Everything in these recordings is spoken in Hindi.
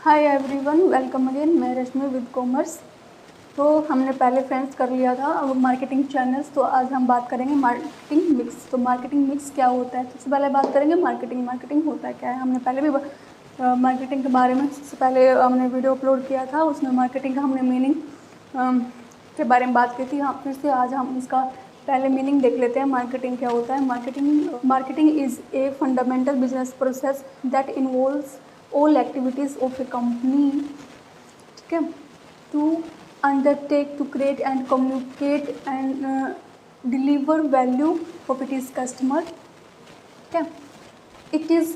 Hi everyone, welcome again. मैं रश्मि विद कॉमर्स। तो हमने पहले फ्रेंड्स कर लिया था अब मार्केटिंग चैनल्स। तो आज हम बात करेंगे मार्केटिंग मिक्स। तो मार्केटिंग मिक्स क्या होता है, सबसे पहले बात करेंगे मार्केटिंग होता है क्या है। हमने पहले भी मार्केटिंग के बारे में सबसे पहले हमने वीडियो अपलोड किया था, उसमें मार्केटिंग का हमने मीनिंग के बारे में बात की थी। हाँ, फिर से आज हम इसका पहले मीनिंग देख लेते हैं। मार्केटिंग क्या होता है। Marketing is a fundamental business process that involves all activities of a company, ठीक है, to undertake to create and communicate and deliver value of its customer, ठीक है। It is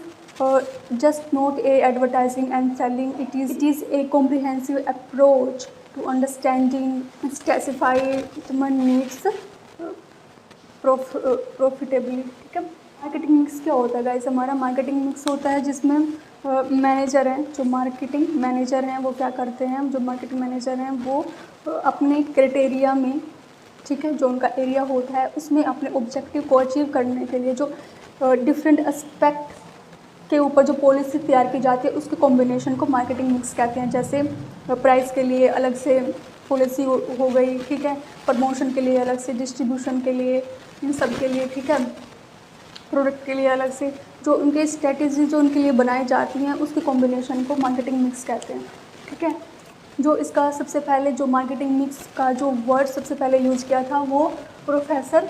just not a advertising and selling. It is a comprehensive approach to understanding and specify customer needs profitably, ठीक है। मार्केटिंग मिक्स क्या होता है गाइस। हमारा मार्केटिंग मिक्स होता है जिसमें मैनेजर हैं, जो मार्केटिंग मैनेजर हैं वो क्या करते हैं। जो मार्केटिंग मैनेजर हैं वो अपने क्राइटेरिया में, ठीक है, जो उनका एरिया होता है उसमें अपने ऑब्जेक्टिव को अचीव करने के लिए जो डिफरेंट एस्पेक्ट के ऊपर जो पॉलिसी तैयार की जाती है उसके कॉम्बिनेशन को मार्केटिंग मिक्स कहते हैं। जैसे प्राइस के लिए अलग से पॉलिसी हो गई, ठीक है, प्रमोशन के लिए अलग से, डिस्ट्रीब्यूशन के लिए, इन सब के लिए, ठीक है, प्रोडक्ट के लिए अलग से जो उनके स्ट्रेटेजी जो उनके लिए बनाई जाती हैं उसके कॉम्बिनेशन को मार्केटिंग मिक्स कहते हैं, ठीक है। जो इसका सबसे पहले जो मार्केटिंग मिक्स का जो वर्ड सबसे पहले यूज़ किया था वो प्रोफेसर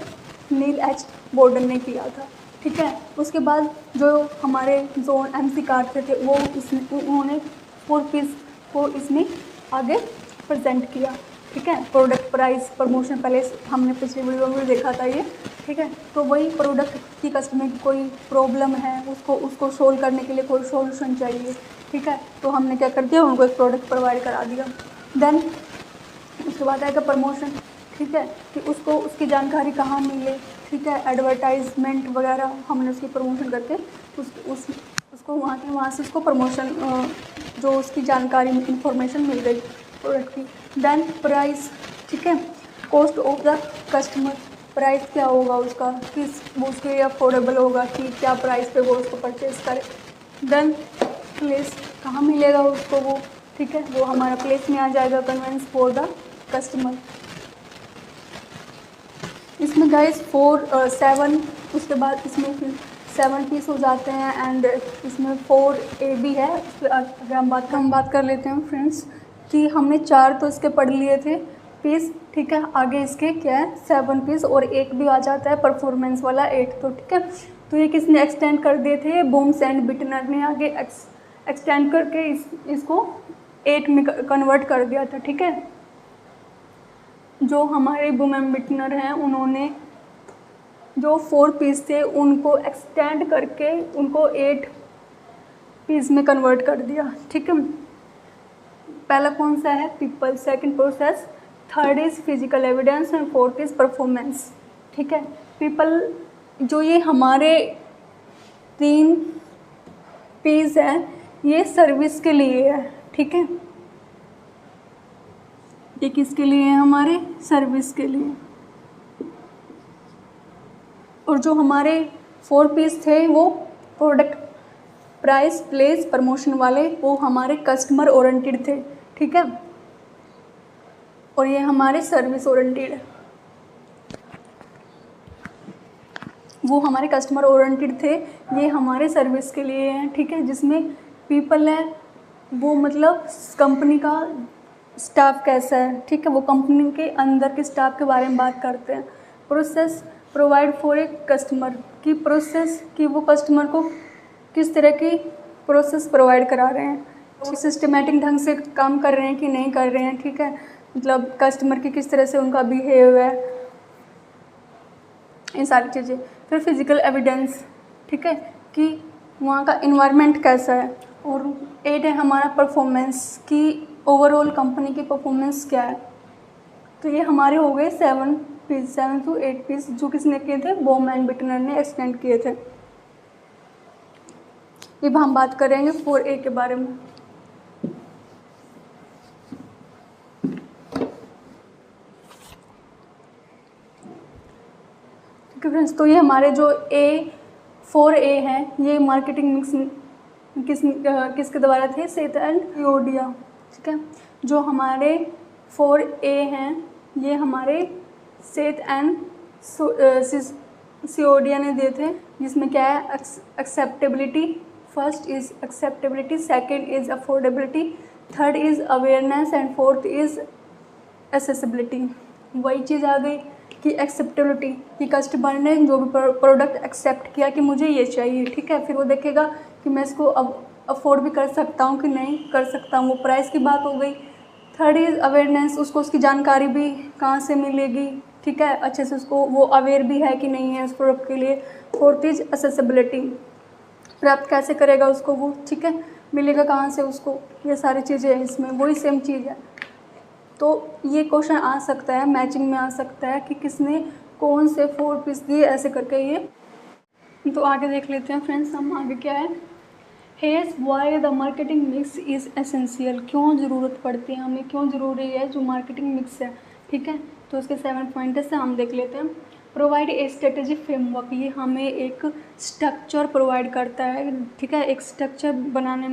नील एच बॉर्डन ने किया था, ठीक है। उसके बाद जो हमारे जो MC कार्ड थे वो उन्होंने 4 पीस को इसमें आगे प्रेजेंट किया, ठीक है। प्रोडक्ट, प्राइस, प्रमोशन, पहले हमने पिछले वीडियो में देखा था ये, ठीक है। तो वही प्रोडक्ट की कस्टमर की कोई प्रॉब्लम है उसको सोल्व करने के लिए कोई सॉल्यूशन चाहिए, ठीक है, तो हमने क्या कर दिया, उनको एक प्रोडक्ट प्रोवाइड करा दिया। देन उसके बाद आएगा प्रमोशन, ठीक है, कि उसको उसकी जानकारी कहाँ मिले, ठीक है, एडवर्टाइजमेंट वगैरह हमने उसकी प्रमोशन करके उसको वहाँ से उसको प्रमोशन जो उसकी जानकारी इंफॉर्मेशन मिल गई प्रोडक्ट की। देन प्राइस, ठीक है, cost of the customer, price क्या होगा उसका, किस वो उसके लिए अफोर्डेबल होगा कि क्या प्राइस पे वो उसको परचेज़ करे। देन प्लेस, कहाँ मिलेगा उसको वो, ठीक है, वो हमारा प्लेस में आ जाएगा, कन्वेंस फॉर द कस्टमर। इसमें गाइस 7 उसके बाद इसमें फिर 7 पीस हो जाते हैं एंड इसमें 4A भी है। उस पर अगर हम बात कर लेते हैं फ्रेंड्स कि हमने 4 तो इसके पढ़ लिए थे पीस, ठीक है, आगे इसके क्या है 7 पीस और एक भी आ जाता है परफॉर्मेंस वाला 8, तो ठीक है। तो ये किसने एक्सटेंड कर दिए थे, बूम्स एंड बिटनर ने आगे एक्सटेंड करके इसको 8 में कन्वर्ट कर दिया था, ठीक है। जो हमारे बूम एंड बिटनर हैं उन्होंने जो 4 पीस थे उनको एक्सटेंड करके उनको 8 पीस में कन्वर्ट कर दिया, ठीक है। पहला कौन सा है, people, second process, third is physical evidence and fourth is performance, ठीक है। पीपल जो ये हमारे 3 पीस हैं ये सर्विस के लिए है, ठीक है, ये किसके लिए है, हमारे सर्विस के लिए। और जो हमारे 4 पीस थे वो प्रोडक्ट, प्राइस, प्लेस, प्रमोशन वाले वो हमारे कस्टमर ओरिएंटेड थे, ठीक है, और ये हमारे सर्विस ओरिएंटेड है, वो हमारे कस्टमर ओरिएंटेड थे, ये हमारे सर्विस के लिए हैं, ठीक है। जिसमें पीपल है वो मतलब कंपनी का स्टाफ कैसा है, ठीक है, वो कंपनी के अंदर के स्टाफ के बारे में बात करते हैं। Process, provide for a customer, की प्रोसेस कि वो कस्टमर को किस तरह की प्रोसेस प्रोवाइड करा रहे हैं, वो सिस्टमेटिक ढंग से काम कर रहे हैं कि नहीं कर रहे हैं, ठीक है, मतलब कस्टमर की किस तरह से उनका बिहेव है, ये सारी चीज़ें। फिर फिजिकल एविडेंस, ठीक है, कि वहाँ का इन्वायरमेंट कैसा है। और 8 है हमारा परफॉर्मेंस, कि ओवरऑल कंपनी की परफॉर्मेंस क्या है। तो ये हमारे हो गए 7 पीस, 7 to 8 पीस जो किसने किए थे, बॉम एंड बिटनर ने एक्सटेंड किए थे। अब हम बात करेंगे 4A के बारे में। ठीक है फ्रेंड्स, तो ये हमारे जो 4A हैं ये मार्केटिंग मिक्स किसके द्वारा थे? सेथ एंड सिओडिया। ठीक है, जो हमारे 4A हैं ये हमारे सेथ एंड सिओडिया ने दिए थे, जिसमें क्या है? Acceptability, first is acceptability, second is affordability, third is awareness and fourth is accessibility. वही चीज़ आ गई कि एक्सेप्टेबिलिटी, कि कस्टमर ने जो भी प्रोडक्ट एक्सेप्ट किया कि मुझे ये चाहिए, ठीक है, फिर वो देखेगा कि मैं इसको अब अफोर्ड भी कर सकता हूँ कि नहीं कर सकता हूँ, वो प्राइस की बात हो गई। थर्ड इज़ अवेयरनेस, उसको उसकी जानकारी भी कहाँ से मिलेगी, ठीक है, अच्छे से उसको वो अवेयर भी है कि नहीं है उस प्रोडक्ट के लिए। फोर्थ इज़ एक्सेसिबिलिटी, प्राप्त कैसे करेगा उसको वो, ठीक है, मिलेगा कहाँ से उसको, ये सारी चीज़ें हैं इसमें, वही सेम चीज़ है। तो ये क्वेश्चन आ सकता है, मैचिंग में आ सकता है कि किसने कौन से 4 पीस दिए, ऐसे करके ये। तो आगे देख लेते हैं फ्रेंड्स, हम आगे क्या है। Hairs why the marketing mix is essential, क्यों ज़रूरत पड़ती है हमें, क्यों ज़रूरी है जो मार्केटिंग मिक्स है, ठीक है। तो उसके 7 पॉइंट से हम देख लेते हैं। प्रोवाइड ए स्ट्रेटेजी फ्रेमवर्क, ये हमें एक स्ट्रक्चर प्रोवाइड करता है, ठीक है, एक स्ट्रक्चर बनाने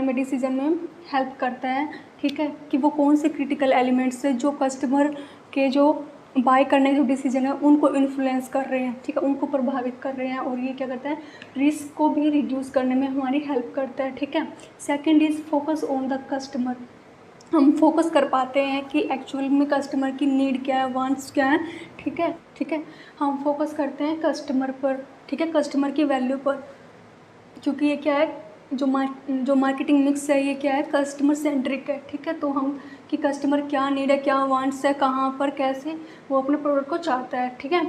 में डिसीजन में हेल्प करता है, ठीक है, कि वो कौन से क्रिटिकल एलिमेंट्स है जो कस्टमर के जो बाय करने के जो डिसीजन है उनको इन्फ्लुएंस कर रहे हैं, ठीक है, उनको प्रभावित कर रहे हैं, और ये क्या करता है? रिस्क को भी रिड्यूस करने में हमारी हेल्प करता है, ठीक है। Second is focus on the customer, हम फोकस कर पाते हैं कि एक्चुअल में कस्टमर की नीड क्या है, वांट्स क्या है, ठीक है, हम फोकस करते हैं कस्टमर पर, ठीक है, कस्टमर की वैल्यू पर, क्योंकि ये क्या है, जो मार्केटिंग मिक्स है ये क्या है? कस्टमर सेंट्रिक है, ठीक है। तो हम कि कस्टमर क्या नीड है, क्या वांट्स है, कहाँ पर कैसे वो अपने प्रोडक्ट को चाहता है, ठीक है।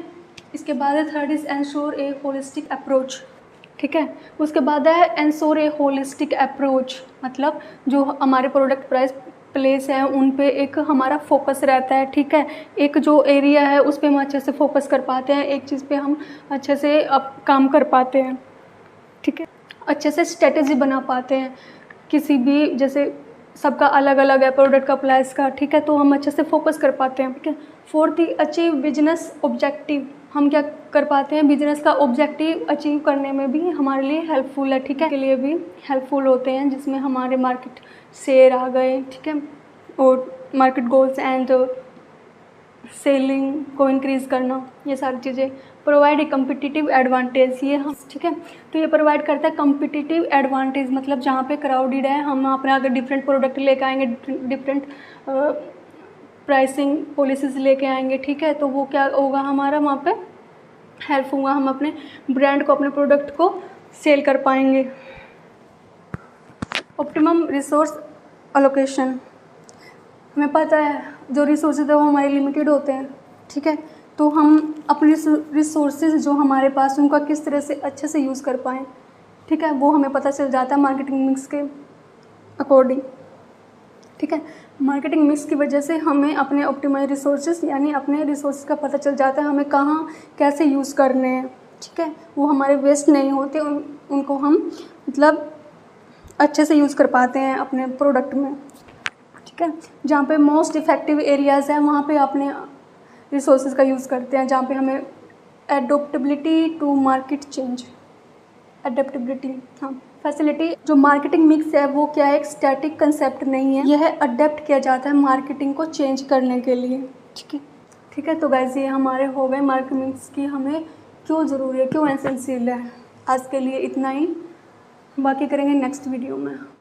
इसके बाद है third is ensure A holistic approach, ठीक है। उसके बाद है एंश्योर ए होलिस्टिक अप्रोच, मतलब जो हमारे प्रोडक्ट प्राइस प्लेस है उन पे एक हमारा फोकस रहता है, ठीक है। एक जो एरिया है उस पे हम अच्छे से फोकस कर पाते हैं, एक चीज़ पे हम अच्छे से काम कर पाते हैं, ठीक है, अच्छे से स्ट्रेटेजी बना पाते हैं किसी भी, जैसे सबका अलग अलग है प्रोडक्ट का प्राइस का, ठीक है, तो हम अच्छे से फोकस कर पाते हैं, ठीक है। फोर्थ अचीव बिजनेस ऑब्जेक्टिव, हम क्या कर पाते हैं? बिजनेस का ऑब्जेक्टिव अचीव करने में भी हमारे लिए हेल्पफुल है, ठीक है, के लिए भी हेल्पफुल होते हैं, जिसमें हमारे मार्केट शेयर आ गए, ठीक है, और मार्केट गोल्स एंड सेलिंग को इंक्रीज़ करना, ये सारी चीज़ें। प्रोवाइड ए कम्पिटिटिव एडवांटेज, ये हम, ठीक है, तो ये प्रोवाइड करता है कम्पिटिटिव एडवांटेज, मतलब जहाँ पे क्राउडेड है हम वहाँ पर अगर डिफरेंट प्रोडक्ट लेकर आएंगे, डिफरेंट प्राइसिंग पॉलिसीज़ लेके आएंगे, ठीक है, तो वो क्या होगा? हमारा वहाँ पे हेल्प होगा, हम अपने ब्रांड को, अपने प्रोडक्ट को सेल कर पाएंगे। ऑप्टिमम रिसोर्स एलोकेशन, हमें पता है जो रिसोर्सेज है वो हमारे लिमिटेड होते हैं, ठीक है, तो हम अपने रिसोर्सेज जो हमारे पास उनका किस तरह से अच्छे से यूज़ कर पाएँ, ठीक है, वो हमें पता चल जाता है मार्केटिंग मिक्स के अकॉर्डिंग, ठीक है। मार्केटिंग मिक्स की वजह से हमें अपने ऑप्टिमाइज रिसोर्सेज यानी अपने रिसोर्स का पता चल जाता है, हमें कहाँ कैसे यूज़ करने हैं, ठीक है, वो हमारे वेस्ट नहीं होते, उनको हम मतलब अच्छे से यूज़ कर पाते हैं अपने प्रोडक्ट में, ठीक है। जहाँ पे मोस्ट इफ़ेक्टिव एरियाज़ हैं वहाँ पे अपने रिसोर्सेज का यूज़ करते हैं, जहाँ पे हमें एडोप्टेबिलिटी टू मार्केट चेंज, एडेप्टेबिलिटी, हाँ, फैसिलिटी। जो मार्केटिंग मिक्स है वो क्या है? एक स्टैटिक कंसेप्ट नहीं है, यह अडेप्ट किया जाता है मार्केटिंग को चेंज करने के लिए, ठीक है। तो गाइस ये हमारे हो गए मार्केटिंग मिक्स की हमें क्यों ज़रूरी है, क्यों एसेंशियल है। आज के लिए इतना ही, बाकी करेंगे नेक्स्ट वीडियो में।